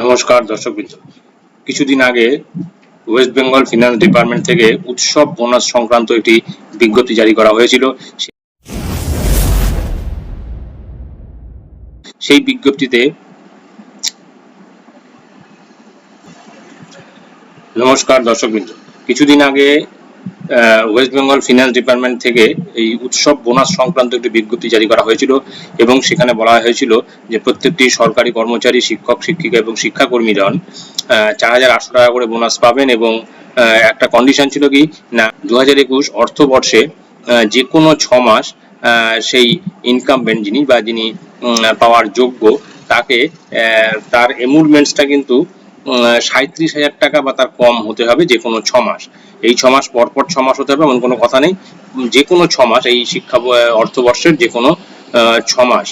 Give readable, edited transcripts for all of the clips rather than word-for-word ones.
নমস্কার দর্শকবৃন্দ। কিছুদিন আগে ওয়েস্ট বেঙ্গল ফিনান্স ডিপার্টমেন্ট থেকে উৎসব বোনাস সংক্রান্ত একটি বিজ্ঞপ্তি জারি করা হয়েছিল। সেই বিজ্ঞপ্তিতে নমস্কার দর্শকবৃন্দ, কিছুদিন আগে ওয়েস্ট বেঙ্গল ফিনান্স ডিপার্টমেন্ট থেকে এই উৎসব বোনাস সংক্রান্ত একটি বিজ্ঞপ্তি জারি করা হয়েছিল এবং সেখানে বলা হয়েছিল যে প্রত্যেকটি সরকারি কর্মচারী, শিক্ষক, শিক্ষিকা এবং শিক্ষাকর্মীগণ 4,800 টাকা করে বোনাস পাবেন এবং একটা কন্ডিশন ছিল কি না, 2021 অর্থবর্ষে যে কোনো 6 মাস সেই ইনকামবেন্ট যিনি পাওয়ার যোগ্য তাকে তার এমুলমেন্টসটা কিন্তু 37,000 টাকা বা তার কম হতে হবে যে কোনো 6 মাস। এই 6 মাস পর 6 মাস হতে হবে এমন কোনো কথা নেই, যে কোনো 6 মাস এই শিক্ষা অর্থবর্ষের যে কোনো 6 মাস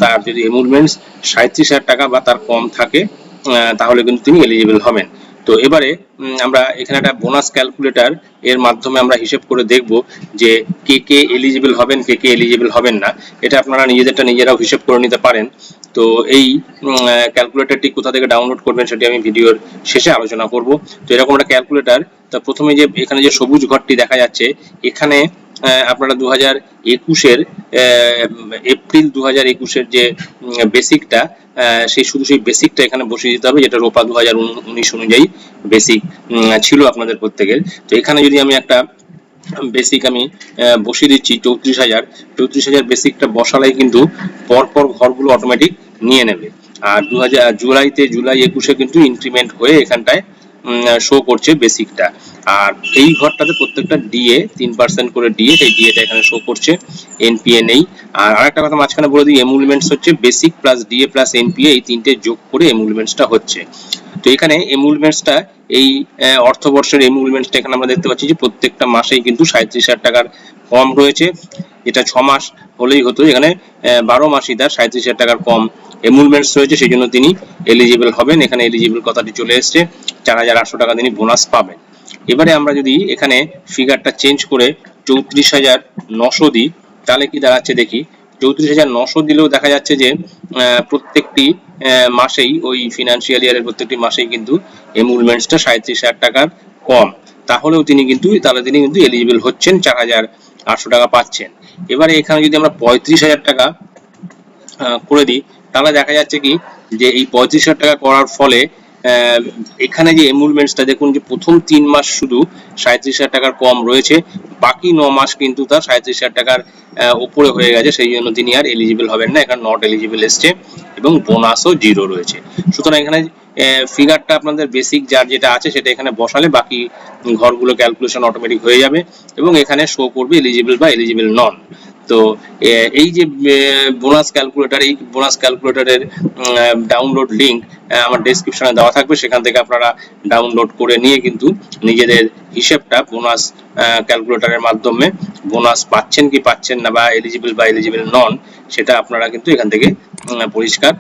তার যদি এমুলমেন্টস 37,000 টাকা বা তার কম থাকে তাহলে কিন্তু তিনি এলিজিবল হবেন। তো এবারে আমরা এখানে একটা বোনাস ক্যালকুলেটর এর মাধ্যমে আমরা হিসেব করে দেখব যে কে এলিজিবল হবেন, কে এলিজিবল হবেন না। এটা আপনারা নিজেরাও হিসেব করে নিতে পারেন। তো এই ক্যালকুলেটরটি কোথা থেকে ডাউনলোড করবেন সেটি আমি ভিডিওর শেষে আলোচনা করব। তো এরকম একটা ক্যালকুলেটর, তা প্রথমে যে এখানে যে সবুজ ঘরটি দেখা যাচ্ছে, এখানে আপনারা 2021-এর এপ্রিল 2021-এর যে বেসিকটা সেই বেসিকটা এখানে বসিয়ে দিতে হবে, যেটা রোপা 2019 অনুযায়ী বেসিক ছিল আপনাদের প্রত্যেকের। তো এখানে যদি আমি একটা বেসিক আমি বসিয়ে দিচ্ছি 34,000 বেসিকটা বসালেই কিন্তু পরপর ঘরগুলো অটোমেটিক নিয়ে নেবে। আর জুলাই 21-এ কিন্তু ইনক্রিমেন্ট হয়ে এখানটায় শো করছে বেসিকটা। আর এই ঘরটাতে প্রত্যেকটা ডিএ 3% করে ডিএ, সেই ডিএটা এখানে শো করছে, এনপিএ নেই। আর আরেকটা কথা মাঝখানে বলে দিই, এমুলমেন্টস হচ্ছে basic plus DA plus NPA, এই তিনটে যোগ করে এমুলমেন্টসটা হচ্ছে। তো এখানে এমুলমেন্টসটা এই অর্থবর্ষের এমুলমেন্টসটা এখানে আমরা দেখতে পাচ্ছি যে প্রত্যেকটা মাসেই কিন্তু 37,000 টাকার কম রয়েছে। এটা 6 মাস হলেই হতো, এখানে 12 মাসই তার 37,000 টাকার কম এমুলমেন্টস রয়েছে, সেই জন্য তিনি এলিজিবল হবেন। এখানে এলিজিবল কথাটি চলে এসছে, 4,800 টাকা তিনি বোনাস পাবেন। এবারে আমরা যদি এখানে ফিগারটা চেঞ্জ করে 34,900 দিই তাহলে কি দাঁড়াচ্ছে দেখি। 34,900 দিলেও দেখা যাচ্ছে যে প্রত্যেকটি মাসেই ওই ফিনান্সিয়াল ইয়ারের প্রত্যেকটি মাসেই কিন্তু এমুলমেন্টসটা 37,000 টাকার কম, তাহলে তিনি কিন্তু এলিজিবল হচ্ছেন, 4,800 টাকা পাচ্ছেন। এবারে এখানে যদি আমরা 35,000 টাকা করে দিই তাহলে দেখা যাচ্ছে কি যে এই 35,000 টাকা করার ফলে এখানে যে এমুলমেন্টসটা দেখুন যে প্রথম 3 মাস শুধু 37,000 টাকার কম রয়েছে, বাকি 9 মাস কিন্তু তার 37,000 টাকার উপরে হয়ে গেছে, সেই জন্য তিনি আর এলিজিবল হবেন না, এখানে নট এলিজিবল এসছে এবং বোনাসও 0 রয়েছে। সুতরাং এখানে ফিগারটা আপনাদের বেসিক যার যেটা আছে সেটা এখানে বসালে বাকি ঘরগুলো ক্যালকুলেশন অটোমেটিক হয়ে যাবে এবং এখানে শো করবে এলিজিবল বা এলিজিবল নন। তো এই যে বোনাস ক্যালকুলেটর, এই বোনাস ক্যালকুলেটরের ডাউনলোড লিংক আমার ডেসক্রিপশনে দেওয়া থাকবে, সেখান থেকে আপনারা ডাউনলোড করে নিয়ে কিন্তু নিজেদের হিসেবটা বোনাস ক্যালকুলেটরের মাধ্যমে বোনাস পাচ্ছেন কি পাচ্ছেন না বা এলিজিবল নন সেটা আপনারা কিন্তু এখান থেকে পরিষ্কার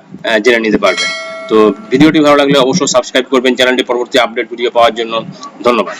জেনে নিতে পারবেন। তো ভিডিওটি ভালো লাগলে অবশ্যই সাবস্ক্রাইব করবেন চ্যানেলটি পরবর্তী আপডেট ভিডিও পাওয়ার জন্য। ধন্যবাদ।